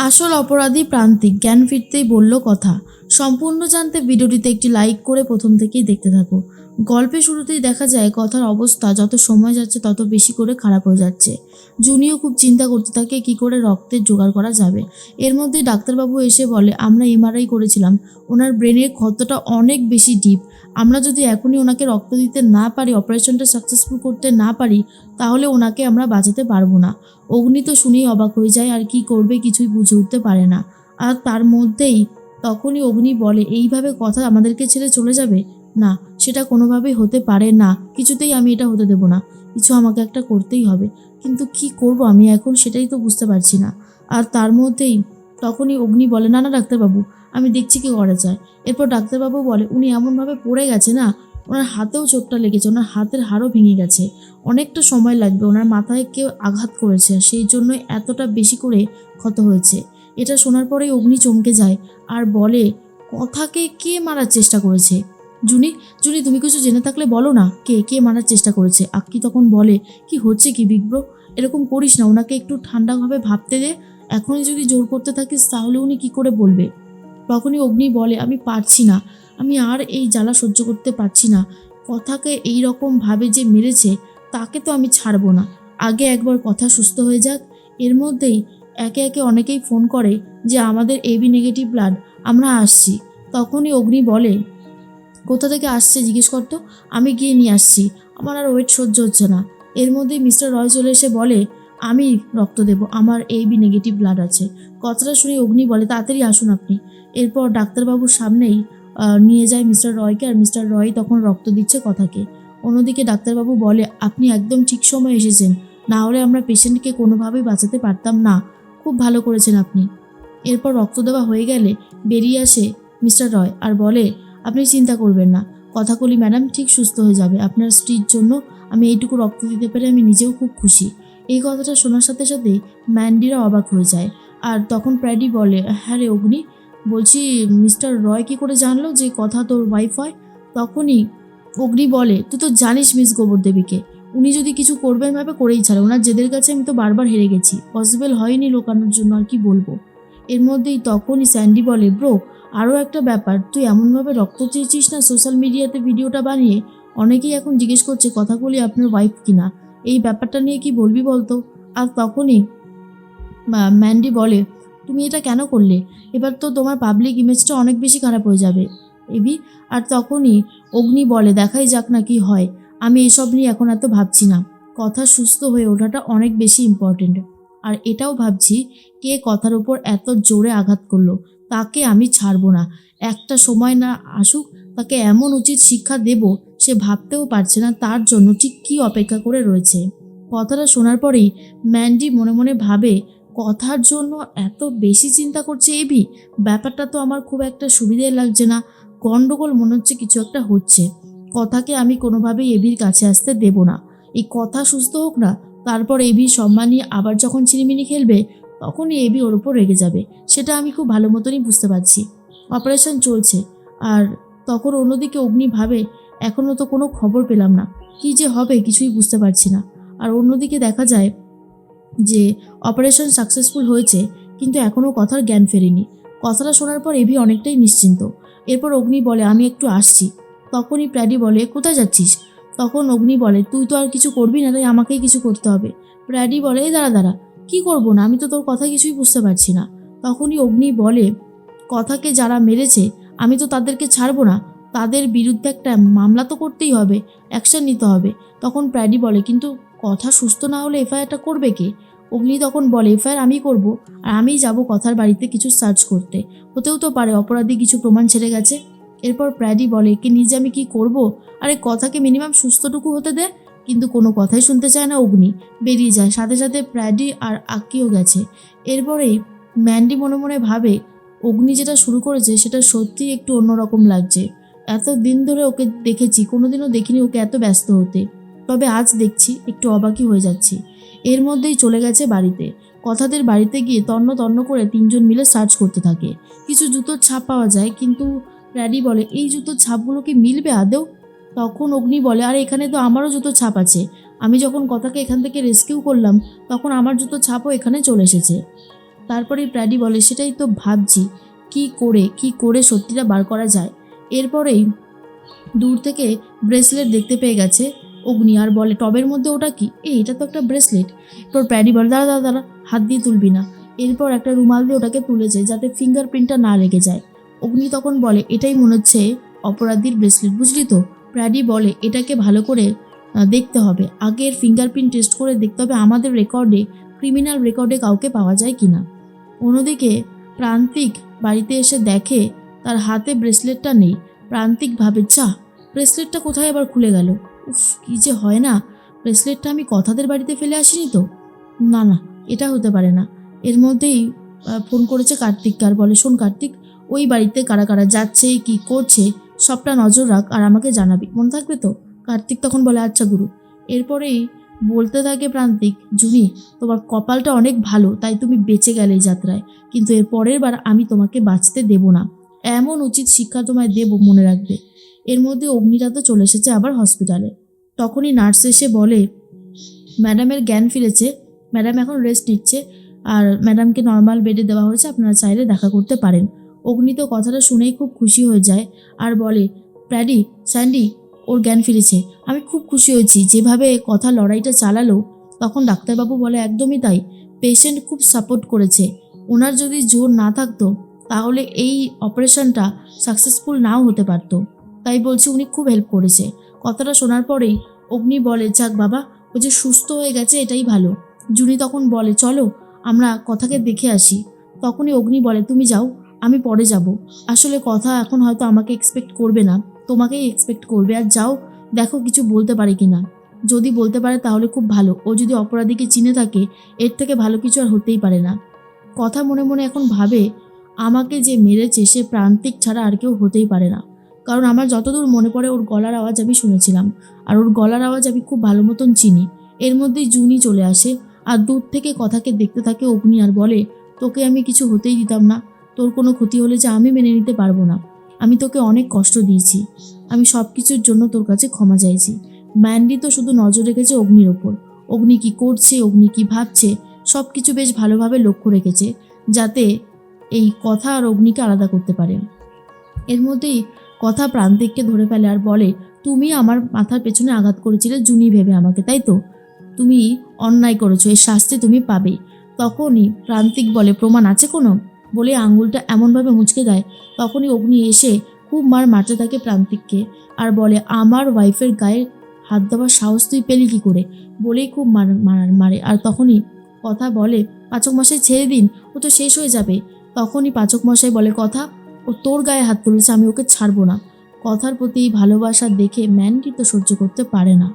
আসল অপরাধী প্রান্তিক জ্ঞান ফিরতেই বলল কথা। সম্পূর্ণ জানতে ভিডিওটিতে একটি লাইক করে প্রথম থেকেই দেখতে থাকো। গল্পের শুরুতেই দেখা যায় কথার অবস্থা যত সময় যাচ্ছে তত বেশি করে খারাপ হয়ে যাচ্ছে। জুনিও খুব চিন্তা করতে থাকে কি করে রক্তের জোগাড় করা যাবে। এর মধ্যেই ডাক্তারবাবু এসে বলে, আমরা এমআরআই করেছিলাম, ওনার ব্রেনের ক্ষতটা অনেক বেশি ডিপ। আমরা যদি এখনই ওনাকে রক্ত দিতে না পারি, অপারেশনটা সাকসেসফুল করতে না পারি, তাহলে ওনাকে আমরা বাঁচাতে পারবো না। অগ্নি তো শুনেই অবাক হয়ে যায়, আর কি করবে কিছুই বুঝে উঠতে পারে না। আর তার মধ্যেই তখনই অগ্নি বলে, এইভাবে কথা আমাদেরকে ছেড়ে চলে যাবে? না, সেটা কোনোভাবেই হতে পারে না, কিছুতেই আমি এটা হতে দেব না। কিছু আমাকে একটা করতেই হবে, কিন্তু কি করব আমি এখন সেটাই তো বুঝতে পারছি না। আর তার মধ্যেই তখনই অগ্নি বলে, না না ডাক্তারবাবু, আমি দেখছি কি করা যায়। এরপর ডাক্তারবাবু বলে, উনি এমনভাবে পড়ে গেছে না, ওনার হাতেও চোটটা লেগেছে, ওনার হাতের হাড়ও ভেঙে গেছে, অনেকটা সময় লাগবে, ওনার মাথায় কেউ আঘাত করেছে, সেই জন্যই এতটা বেশি করে ক্ষত হয়েছে। এটা শোনার পরেই অগ্নি চমকে যায় আর বলে, কথাকে কে মারার চেষ্টা করেছে? জুনি, জুনি তুমি কিছু জেনে থাকলে বলো না, কে কে মারার চেষ্টা করেছে? আক্কি তখন বলে, কি হচ্ছে কি বিগ ব্রো, এরকম করিস না, ওনাকে একটু ঠান্ডাভাবে ভাবতে দে। এখনই যদি জোর করতে থাকিস তাহলে উনি কি করে বলবে। তখনই অগ্নি বলে, আমি পারছি না, আমি আর এই জ্বালা সহ্য করতে পারছি না। কথাকে এই রকম ভাবে যে মেরেছে তাকে তো আমি ছাড়বো না, আগে একবার কথা সুস্থ হয়ে যাক। এর মধ্যেই একে একে অনেকেই ফোন করে যে আমাদের এবি নেগেটিভ ব্লাড, আমরা আসছি। তখনই অগ্নি বলে, কোথা থেকে আসছে জিজ্ঞেস করতো, আমি গিয়ে নিয়ে আসছি, আমার আর ওয়েট সহ্য হচ্ছে না। এর মধ্যেই মিস্টার রয় চলে এসে বলে, আমি রক্ত দেব, আমার এবি নেগেটিভ ব্লাড আছে। কথাটা শুনে অগ্নি বলে, তাড়াতাড়ি আসুন আপনি। এরপর ডাক্তারবাবুর সামনেই নিয়ে যায় মিস্টার রয়কে, আর মিস্টার রয় তখন রক্ত দিচ্ছে কথাকে। অন্যদিকে ডাক্তারবাবু বলে, আপনি একদম ঠিক সময় এসেছেন, না হলে আমরা পেশেন্টকে কোনোভাবেই বাঁচাতে পারতাম না, খুব ভালো করেছেন আপনি। এরপর রক্ত দেওয়া হয়ে গেলে বেরিয়ে আসে মিস্টার রয় আর বলে, আপনি চিন্তা করবেন না, কথাকলি ম্যাডাম ঠিক সুস্থ হয়ে যাবে। আপনার স্ত্রীর জন্য আমি এইটুকু রক্ত দিতে পেরে আমি নিজেও খুব খুশি। এই কথাটা শোনার সাথে সাথেই ম্যান্ডিরা অবাক হয়ে যায়। আর তখন প্র্যাডি বলে, হ্যাঁ রে অগ্নি, বলছি মিস্টার রয় কী করে জানলো যে কথা তোর ওয়াইফ হয়? তখনই অগ্নি বলে, তুই তো জানিস মিস গোবর দেবীকে, উনি যদি কিছু করবেন ভাবে করেই ছাড়ে, ওনার জেদের কাছে আমি তো বারবার হেরে গেছি, পসিবল হয়নি লোকানোর জন্য, আর কি বলবো। এর মধ্যেই তখনই স্যান্ডি বলে, ব্রো আরও একটা ব্যাপার, তুই এমনভাবে রক্ত চেয়েছিস না সোশ্যাল মিডিয়াতে ভিডিওটা বানিয়ে, অনেকেই এখন জিজ্ঞেস করছে কথাগুলি আপনার ওয়াইফ কিনা, এই ব্যাপারটা নিয়ে কি বলবি বলতো? আর তখনই ম্যান্ডি বলে, তুমি এটা কেন করলে? এবার তো তোমার পাবলিক ইমেজটা অনেক বেশি খারাপ হয়ে যাবে এবি। আর তখনই অগ্নি বলে, দেখাই যাক না কি হয়, আমি এসব নিয়ে এখন এত ভাবছি না, কথা সুস্থ হয়ে ওঠাটা অনেক বেশি ইম্পর্টেন্ট। আর এটাও ভাবছি, কে কথার উপর এত জোরে আঘাত করলো, তাকে আমি ছাড়বো না, একটা সময় না আসুক, তাকে এমন উচিত শিক্ষা দেব, সে ভাবতেও পারছে না তার জন্য ঠিক কী অপেক্ষা করে রয়েছে। কথাটা শোনার পরেই ম্যান্ডি মনে মনে ভাবে, কথার জন্য এত বেশি চিন্তা করছে এবি, ব্যাপারটা তো আমার খুব একটা সুবিধে লাগছে না, গন্ডগোল মনে হচ্ছে কিছু একটা হচ্ছে। কথাকে আমি কোনোভাবেই এবির কাছে আসতে দেব না, এই কথা সুস্থ হোক না, তারপর এবির সম্মান নিয়ে আবার যখন ছিনিমিনি খেলবে তখনই এবি ওর উপর রেগে যাবে, সেটা আমি খুব ভালো মতনই বুঝতে পারছি। অপারেশন চলছে, আর তখন অন্যদিকে অগ্নি ভাবে, এখনও তো কোনো খবর পেলাম না, কী যে হবে কিছুই বুঝতে পারছি না। আর অন্যদিকে দেখা যায় যে অপারেশন সাকসেসফুল হয়েছে, কিন্তু এখনও কথার জ্ঞান ফেরেনি। কথাটা শোনার পর এভি অনেকটাই নিশ্চিন্ত। এরপর অগ্নি বলে, আমি একটু আসছি। তখনই প্র্যাডি বলে, কোথায় যাচ্ছিস? তখন অগ্নি বলে, তুই তো আর কিছু করবি না, তাই আমাকেই কিছু করতে হবে। প্র্যাডি বলে, এই দাঁড়া দাঁড়া, কী করবো না, আমি তো তোর কথা কিছুই বুঝতে পারছি না। তখনই অগ্নি বলে, কথাকে যারা মেরেছে আমি তো তাদেরকে ছাড়বো না, তাদের বিরুদ্ধে একটা মামলা তো করতেই হবে, অ্যাকশন নিতে হবে। তখন প্র্যাডি বলে, কিন্তু কথা সুস্থ না হলে এফআইআরটা করবে কে? অগ্নি তখন বলে, এফআইআর আমি করব, আর আমিই যাব কথার বাড়িতে কিছু সার্চ করতে, হতেও তো পারে অপরাধী কিছু প্রমাণ ছেড়ে গেছে। এরপর প্র্যাডি বলে, একে নিজে আমি কি করব, আরে কথাকে মিনিমাম সুস্থটুকু হতে দে। কিন্তু কোনো কথাই শুনতে চায় না অগ্নি, বেরিয়ে যায়, সাথে সাথে প্র্যাডি আর আক্কিও গেছে। এরপরেই ম্যান্ডি মনে মনে ভাবে, অগ্নি যেটা শুরু করেছে সেটা সত্যিই একটু অন্যরকম লাগছে। এত দিন ধরে ওকে দেখেছি, কোনোদিনও দেখিনি ওকে এত ব্যস্ত হতে, তবে আজ দেখছি একটু অবাকই হয়ে যাচ্ছি। এর মধ্যেই চলে গেছে বাড়িতে। কথাদের বাড়িতে গিয়ে তন্ন তন্ন করে তিনজন মিলে সার্চ করতে থাকে। কিছু জুতোর ছাপ পাওয়া যায়, কিন্তু প্র্যাডি বলে, এই জুতোর ছাপগুলো কি মিলবে আদৌ? তখন অগ্নি বলে, আরে এখানে তো আমারও জুতোর ছাপ আছে, আমি যখন কথাকে এখান থেকে রেস্কিউ করলাম তখন আমার জুতোর ছাপও এখানে চলে এসেছে। তারপরেই প্র্যাডি বলে সেটাই তো ভাবছি, কি করে সত্যিটা বার করা যায়। এরপরেই দূর থেকে ব্রেসলেট দেখতে পেয়ে গেছে অগ্নি, আর বলে টবের মধ্যে ওটা কি, এটা তো একটা ব্রেসলেট। এরপর প্যাডি বলে দাঁড়া দাঁড়া দাঁড়া, হাত দিয়ে তুলবি না। এরপর একটা রুমাল দিয়ে ওটাকে তুলেছে যাতে ফিঙ্গারপ্রিন্টটা না লেগে যায়। অগ্নি তখন বলে এটাই মনে হচ্ছে অপরাধীর ব্রেসলেট, বুঝলি তো। প্যাডি বলে এটাকে ভালো করে দেখতে হবে, আগের ফিঙ্গারপ্রিন্ট টেস্ট করে দেখতে হবে আমাদের রেকর্ডে, ক্রিমিনাল রেকর্ডে কাউকে পাওয়া যায় কিনা। অন্যদিকে প্রান্তিক বাড়িতে এসে দেখে তার হাতে ব্রেসলেটটা নেই। প্রান্তিক ভাবে যা, ব্রেসলেটটা কোথায় আবার খুলে গেল। উফ, কি যে হয় না, ব্রেসলেটটা আমি কথাদের বাড়িতে ফেলে আসিনি তো। না না, এটা হতে পারে না। এর মধ্যেই ফোন করেছে কার্তিককে আর বলে শোন কার্তিক, ওই বাড়িতে কারা কারা যাচ্ছে কি করছে সবটা নজর রাখ আর আমাকে জানাবি, মনে থাকবে তো। কার্তিক তখন বলে আচ্ছা গুরু। এরপরেই বলতে থাকে প্রান্তিক, জুনি তোমার কপালটা অনেক ভালো, তাই তুমি বেঁচে গেলে এই যাত্রায়, কিন্তু এর পরের বার আমি তোমাকে বাঁচতে দেব না, এমন উচিত শিক্ষা তোমায় দেব, মনে রাখবে। এর মধ্যে অগ্নিরা তো চলে এসেছে আবার হসপিটালে। তখনই নার্স এসে বলে ম্যাডামের জ্ঞান ফিরেছে, ম্যাডাম এখন রেস্ট নিচ্ছে আর ম্যাডামকে নর্মাল বেডে দেওয়া হয়েছে, আপনারা চাইলে দেখা করতে পারেন। অগ্নি তো কথাটা শুনেই খুব খুশি হয়ে যায় আর বলে প্যাডি, স্যান্ডি, ওর জ্ঞান ফিরেছে, আমি খুব খুশি হয়েছি যেভাবে কথা লড়াইটা চালালো। তখন ডাক্তারবাবু বলে একদমই তাই, পেশেন্ট খুব সাপোর্ট করেছে, ওনার যদি জোর না থাকতো তাহলে এই অপারেশনটা সাকসেসফুল নাও হতে পারতো, তাই বলছি উনি খুব হেল্প করেছে। কথাটা শোনার পরেই অগ্নি বলে যাক বাবা, ও যে সুস্থ হয়ে গেছে এটাই ভালো। জুনি তখন বলে চলো আমরা কথাকে দেখে আসি। তখনই অগ্নি বলে তুমি যাও, আমি পরে যাব, আসলে কথা এখন হয়তো আমাকে এক্সপেক্ট করবে না, তোমাকেই এক্সপেক্ট করবে, আর যাও দেখো কিছু বলতে পারে কিনা, যদি বলতে পারে তাহলে খুব ভালো, ও যদি অপরাধীকে চিনে থাকে এর থেকে ভালো কিছু আর হতেই পারে না। কথা মনে মনে এখন ভাবে আমাকে যে মেরেছে সে প্রান্তিক ছাড়া আর কেউ হতেই পারে না, কারণ আমার যতদূর মনে পড়ে ওর গলার আওয়াজ আমি শুনেছিলাম, আর ওর গলার আওয়াজ আমি খুব ভালো মতন চিনি। এর মধ্যেই জুনি চলে আসে আর দূর থেকে কথাকে দেখতে থাকে অগ্নি আর বলে তোকে আমি কিছু হতেই দিতাম না, তোর কোনো ক্ষতি হলে যে আমি মেনে নিতে পারবো না, আমি তোকে অনেক কষ্ট দিয়েছি, আমি সব কিছুর জন্য তোর কাছে ক্ষমা চাইছি। ম্যান্ডি তো শুধু নজর রেখেছে অগ্নির ওপর, অগ্নি কি করছে, অগ্নি কি ভাবছে, সব কিছু বেশ ভালোভাবে লক্ষ্য রেখেছে যাতে এই কথা আর অগ্নিকে আলাদা করতে পারে। এর মধ্যেই কথা প্রান্তিককে ধরে ফেলে আর বলে তুমি আমার মাথার পেছনে আঘাত করেছিলে জুনি ভেবে আমাকে, তাই তো, তুমি অন্যায় করেছো, এর শাস্তি তুমি পাবে। তখনই প্রান্তিক বলে প্রমাণ আছে কোনো, বলে আঙুলটা এমনভাবে মুচকে দেয়। তখনই অগ্নি এসে খুব মারতে থাকে প্রান্তিককে আর বলে আমার ওয়াইফের গায়ে হাত দেওয়ার সাহস তুই পেলি কী করে, বলেই খুব মারে। আর তখনই কথা বলে পাচক মশাই ছেড়ে দিন, ও তো শেষ হয়ে যাবে। তখনই পাচক মশাই বলে কথা, ও তোর গায়ে হাত তুলেছে, আমি ওকে ছাড়বো না। কথার প্রতি ভালোবাসা দেখে ম্যান্ডি তো সহ্য করতে পারে না।